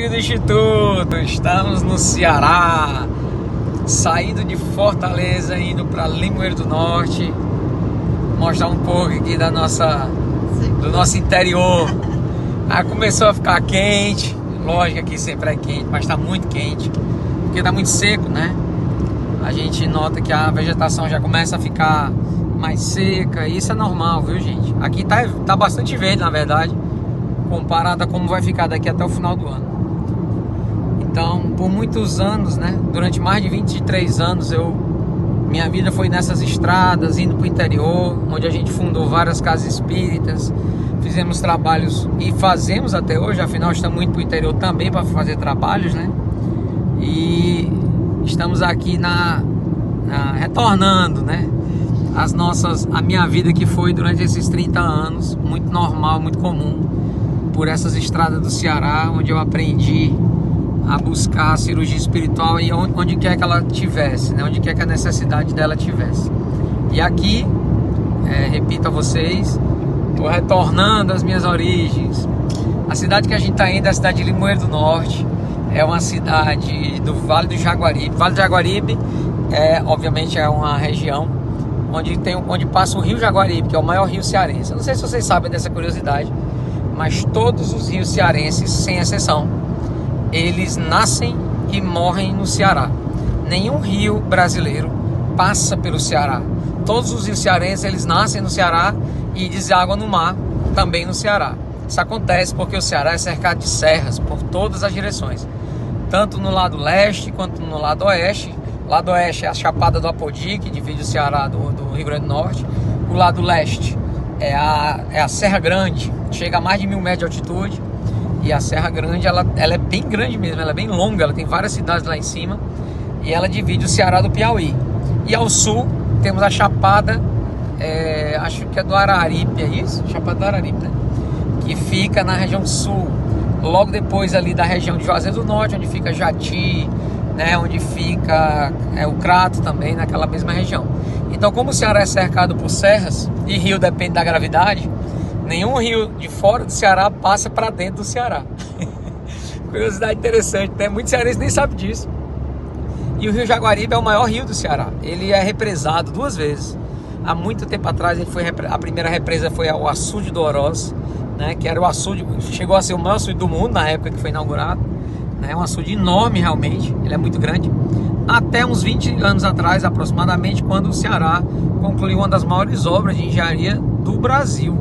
amigo do Instituto, estamos no Ceará, saindo de Fortaleza, indo para Limoeiro do Norte, mostrar um pouco aqui do nosso interior. Aí começou a ficar quente, lógico que sempre é quente, mas está muito quente, porque está muito seco, né? A gente nota que a vegetação já começa a ficar mais seca, e isso é normal, viu, gente? Aqui tá bastante verde, na verdade, comparado a como vai ficar daqui até o final do ano. Então, por muitos anos, né, durante mais de 23 anos, minha vida foi nessas estradas, indo para o interior, onde a gente fundou várias casas espíritas, fizemos trabalhos e fazemos até hoje, afinal estamos indo para o interior também para fazer trabalhos, né? E estamos aqui retornando, né, a minha vida que foi durante esses 30 anos, muito normal, muito comum, por essas estradas do Ceará, onde eu aprendi a buscar a cirurgia espiritual e onde quer que ela tivesse, né? Onde quer que a necessidade dela tivesse. E aqui, repito a vocês, estou retornando às minhas origens. A cidade que a gente está indo é a cidade de Limoeiro do Norte, é uma cidade do Vale do Jaguaribe. Vale do Jaguaribe obviamente é uma região onde passa o rio Jaguaribe, que é o maior rio cearense. Eu não sei se vocês sabem dessa curiosidade, mas todos os rios cearenses, sem exceção, eles nascem e morrem no Ceará. Nenhum rio brasileiro passa pelo Ceará. Todos os rios cearenses, eles nascem no Ceará e desaguam no mar, também no Ceará. Isso acontece porque o Ceará é cercado de serras por todas as direções, tanto no lado leste quanto no lado oeste. O lado oeste é a Chapada do Apodi, que divide o Ceará do Rio Grande do Norte. O lado leste é a Serra Grande, chega a mais de 1000 metros de altitude. E a Serra Grande, ela é bem grande mesmo, ela é bem longa, ela tem várias cidades lá em cima. E ela divide o Ceará do Piauí. E ao sul temos a Chapada, acho que é do Araripe, é isso? Chapada do Araripe, né? Que fica na região sul, logo depois ali da região de Juazeiro do Norte, onde fica Jati, né? Onde fica o Crato também, naquela mesma região. Então, como o Ceará é cercado por serras, e rio depende da gravidade, nenhum rio de fora do Ceará passa para dentro do Ceará. Curiosidade interessante, né? Muitos cearenses nem sabem disso. E o rio Jaguaribe é o maior rio do Ceará. Ele é represado 2 vezes. Há muito tempo atrás, a primeira represa foi o açude do Oroz, né? Que era o açude, chegou a ser o maior açude do mundo na época que foi inaugurado, né? É um açude enorme realmente, ele é muito grande. Até uns 20 anos atrás, aproximadamente, quando o Ceará concluiu uma das maiores obras de engenharia do Brasil,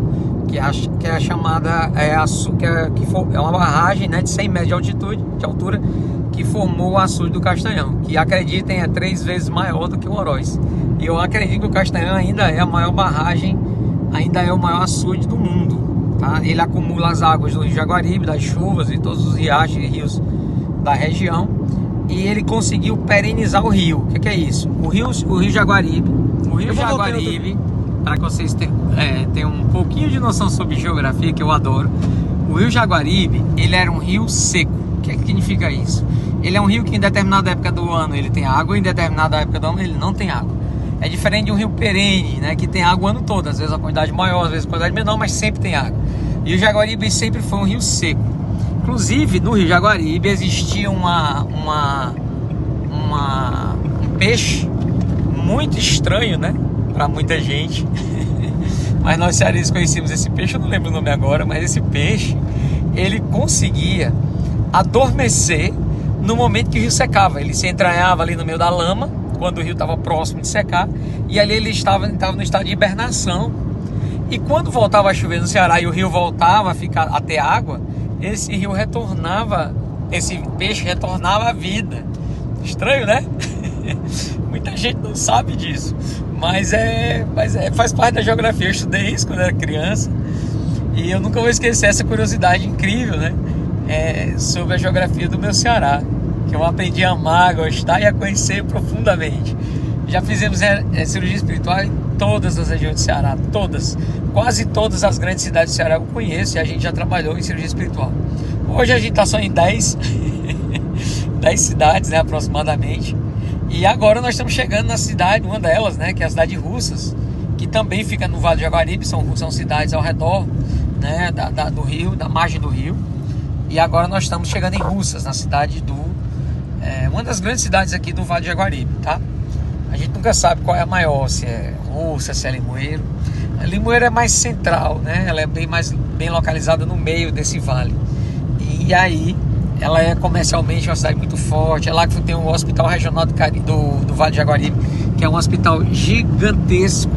que é a chamada, é uma barragem, né, de 100 metros de altura, que formou o açude do Castanhão, que, acreditem, é 3 vezes maior do que o Oroz. E eu acredito que o Castanhão ainda é a maior barragem, ainda é o maior açude do mundo, tá? Ele acumula as águas do Rio Jaguaribe, das chuvas e todos os riachos e rios da região, e ele conseguiu perenizar o rio. O que é isso? O rio Jaguaribe, para que vocês tenham um pouquinho de noção sobre geografia, que eu adoro. O rio Jaguaribe, ele era um rio seco. O que significa isso? Ele é um rio que em determinada época do ano ele tem água, e em determinada época do ano ele não tem água. É diferente de um rio perene, né, que tem água o ano todo, às vezes a quantidade maior, às vezes a quantidade menor, mas sempre tem água. E o Jaguaribe sempre foi um rio seco. Inclusive, no rio Jaguaribe existia um peixe muito estranho, né, para muita gente. Mas nós cearenses conhecemos esse peixe, eu não lembro o nome agora, mas esse peixe, ele conseguia adormecer no momento que o rio secava. Ele se entranhava ali no meio da lama, quando o rio estava próximo de secar, e ali ele estava no estado de hibernação. E quando voltava a chover no Ceará e o rio voltava a ter água, esse peixe retornava à vida. Estranho, né? Muita gente não sabe disso, mas faz parte da geografia. Eu estudei isso quando era criança e eu nunca vou esquecer essa curiosidade incrível, né? Sobre a geografia do meu Ceará, que eu aprendi a amar, a gostar e a conhecer profundamente. Já fizemos cirurgia espiritual em todas as regiões do Ceará, quase todas as grandes cidades do Ceará eu conheço, e a gente já trabalhou em cirurgia espiritual. Hoje a gente está só em 10 cidades, né, aproximadamente. E agora nós estamos chegando na cidade, uma delas, né, que é a cidade de Russas, que também fica no Vale do Jaguaribe. São cidades ao redor, né, do rio, da margem do rio. E agora nós estamos chegando em Russas, na cidade uma das grandes cidades aqui do Vale de Jaguaribe, tá? A gente nunca sabe qual é a maior, se é Russas, se é Limoeiro. A Limoeiro é mais central, né? Ela é bem localizada no meio desse vale. E aí, ela é comercialmente uma cidade muito forte. É lá que tem o Hospital Regional do Vale de Jaguaribe, que é um hospital gigantesco,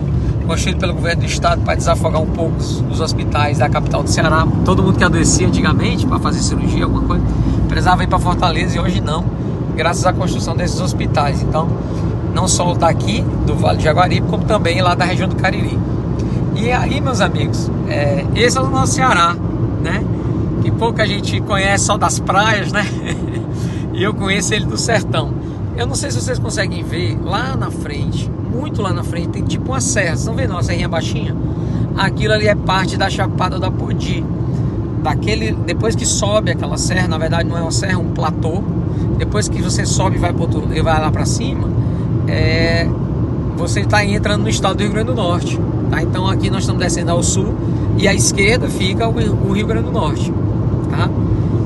construído pelo governo do estado para desafogar um pouco os hospitais da capital do Ceará. Todo mundo que adoecia antigamente para fazer cirurgia, alguma coisa, precisava ir para Fortaleza, e hoje não, graças à construção desses hospitais. Então, não só o daqui do Vale de Jaguaribe, como também lá da região do Cariri. E aí, meus amigos, esse é o nosso Ceará, né? Que pouca gente conhece só das praias, né? E eu conheço ele do sertão. Eu não sei se vocês conseguem ver, lá na frente, muito lá na frente, tem tipo uma serra. Vocês estão vendo uma serrinha baixinha? Aquilo ali é parte da Chapada do Apodi. Depois que sobe aquela serra, na verdade não é uma serra, é um platô. Depois que você sobe e vai lá pra cima, você está entrando no estado do Rio Grande do Norte, tá? Então aqui nós estamos descendo ao sul e à esquerda fica o Rio Grande do Norte, tá?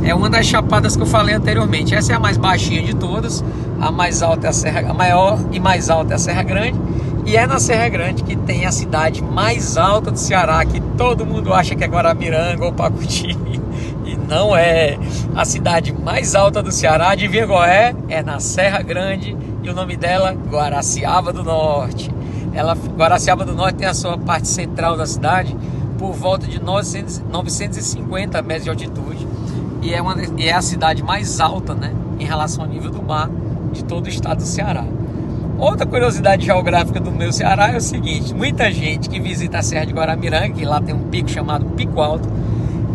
É uma das chapadas que eu falei anteriormente. Essa é a mais baixinha de todas. A mais alta é a maior e mais alta é a Serra Grande. E é na Serra Grande que tem a cidade mais alta do Ceará, que todo mundo acha que é Guaramiranga ou Pacuti. E não é. A cidade mais alta do Ceará, adivinha qual é? É na Serra Grande. E o nome dela, Guaraciaba do Norte. Guaraciaba do Norte tem a sua parte central da cidade por volta de 950 metros de altitude. E é a cidade mais alta, né, em relação ao nível do mar de todo o estado do Ceará. Outra curiosidade geográfica do meu Ceará é o seguinte: muita gente que visita a Serra de Guaramiranga, que lá tem um pico chamado Pico Alto,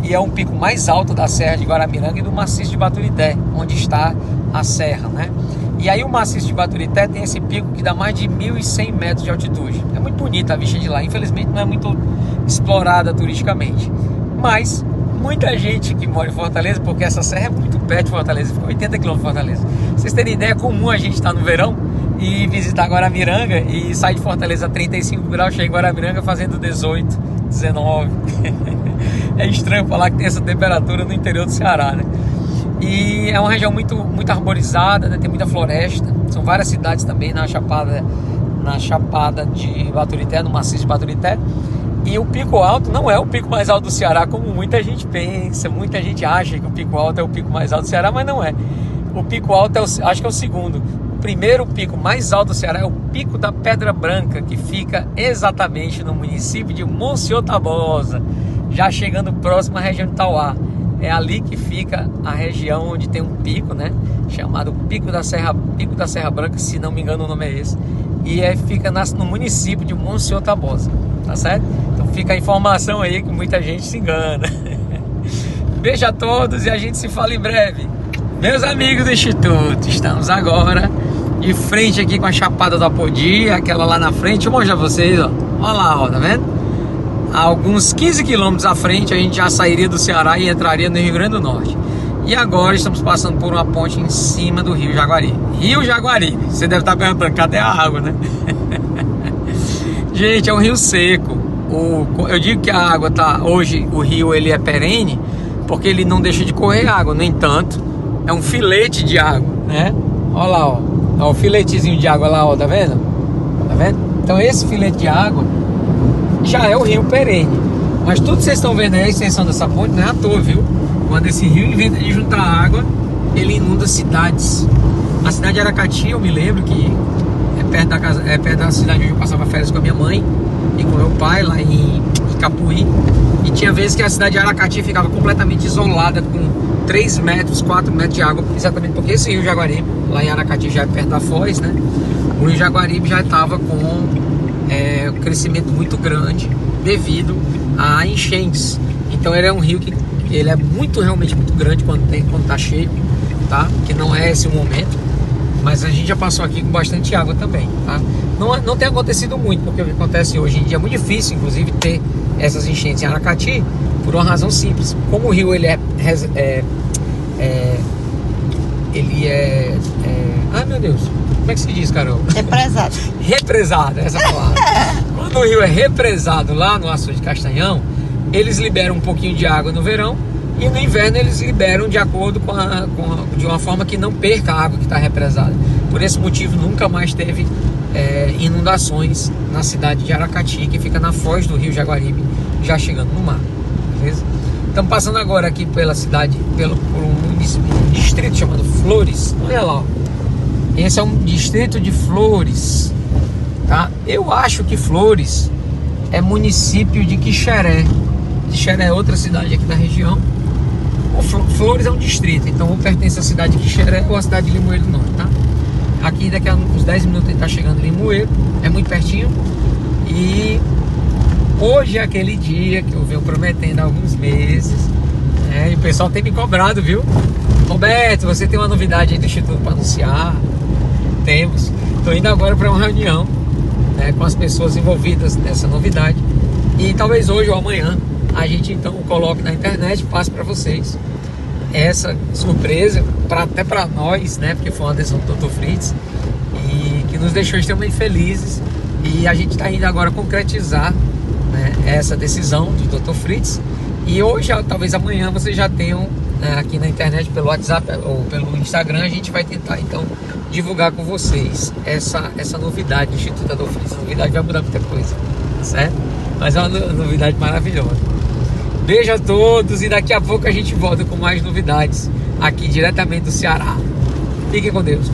e é um pico mais alto da Serra de Guaramiranga e do maciço de Baturité, onde está a serra, né? E aí o maciço de Baturité tem esse pico que dá mais de 1.100 metros de altitude. É muito bonita a vista de lá, infelizmente não é muito explorada turisticamente. Mas muita gente que mora em Fortaleza, porque essa serra é muito perto de Fortaleza, fica 80 km de Fortaleza. Vocês terem ideia, é comum a gente estar no verão e visitar Guaramiranga e sair de Fortaleza a 35 graus, chegar em Guaramiranga fazendo 18, 19. É estranho falar que tem essa temperatura no interior do Ceará, né? E é uma região muito arborizada, né? Tem muita floresta. São várias cidades também na Chapada de Baturité, no maciço de Baturité. E o Pico Alto não é o pico mais alto do Ceará, como muita gente pensa. Muita gente acha que o Pico Alto é o pico mais alto do Ceará, mas não é. O Pico Alto acho que é o segundo. O primeiro pico mais alto do Ceará é o Pico da Pedra Branca, que fica exatamente no município de Monsenhor Tabosa, já chegando próximo à região de Tauá. É ali que fica a região onde tem um pico, né, chamado Pico da Serra Branca, se não me engano o nome é esse. E fica no município de Monsenhor Tabosa, tá certo? Então fica a informação aí que muita gente se engana. Beijo a todos e a gente se fala em breve. Meus amigos do Instituto, estamos agora de frente aqui com a Chapada do Apodi, aquela lá na frente. Deixa eu mostrar pra vocês, ó. Olha lá, ó, tá vendo? A alguns 15 quilômetros à frente a gente já sairia do Ceará e entraria no Rio Grande do Norte. E agora estamos passando por uma ponte em cima do Rio Jaguaribe. Rio Jaguaribe, você deve estar perguntando, cadê a água, né? Gente, é um rio seco. Eu digo que a água hoje o rio ele é perene, porque ele não deixa de correr água. No entanto, é um filete de água, né? Olha lá, ó. Ó, o filetezinho de água lá, ó, tá vendo? Tá vendo? Então esse filete de água já é o rio perene. Mas tudo que vocês estão vendo aí, a extensão dessa ponte, não é à toa, viu? Quando esse rio inventa de juntar água, ele inunda cidades. A cidade de Aracati, eu me lembro que é perto da cidade onde eu passava férias com a minha mãe e com meu pai, lá em Capuí. E tinha vezes que a cidade de Aracati ficava completamente isolada, com 3 metros, 4 metros de água, exatamente porque esse rio Jaguaribe, lá em Aracati já é perto da Foz, né? O rio Jaguaribe já estava com um crescimento muito grande devido a enchentes. Então ele é um rio que ele é realmente muito grande quando tá cheio, tá? Que não é esse o momento, mas a gente já passou aqui com bastante água também, tá? Não tem acontecido muito, porque o que acontece hoje em dia é muito difícil, inclusive, ter essas enchentes em Aracati, por uma razão simples. Como o rio ele ai meu Deus, como é que se diz, Carol? Represado. Represado, essa palavra. Quando o rio é represado lá no Açude de Castanhão, eles liberam um pouquinho de água no verão E no inverno eles liberam de acordo de uma forma que não perca a água que está represada. Por esse motivo nunca mais teve inundações na cidade de Aracati, que fica na foz do rio Jaguaribe, já chegando no mar. Beleza? Estamos passando agora aqui pela cidade, por um distrito chamado Flores. Olha lá, ó. Esse é um distrito de Flores, tá? Eu acho que Flores é município de Quixeré. Quixeré é outra cidade aqui da região. Flores é um distrito, então ou pertence à cidade de Quixeré ou à cidade de Limoeiro do Norte, tá? Aqui daqui a uns 10 minutos ele tá chegando em Limoeiro, é muito pertinho. E hoje é aquele dia que eu venho prometendo há alguns meses, né? E o pessoal tem me cobrado, viu? Roberto, você tem uma novidade aí do Instituto para anunciar? Temos. Estou indo agora para uma reunião, né, com as pessoas envolvidas nessa novidade. E talvez hoje ou amanhã a gente então coloque na internet, passe para vocês essa surpresa, até para nós, né? Porque foi uma decisão do Dr. Fritz e que nos deixou extremamente felizes. E a gente está indo agora concretizar, né, essa decisão do Dr. Fritz. E hoje, talvez amanhã, vocês já tenham, né, aqui na internet, pelo WhatsApp ou pelo Instagram, a gente vai tentar então divulgar com vocês essa novidade do Instituto Dr. Fritz. A novidade vai mudar muita coisa, certo? Mas é uma novidade maravilhosa. Beijo a todos e daqui a pouco a gente volta com mais novidades aqui diretamente do Ceará. Fiquem com Deus.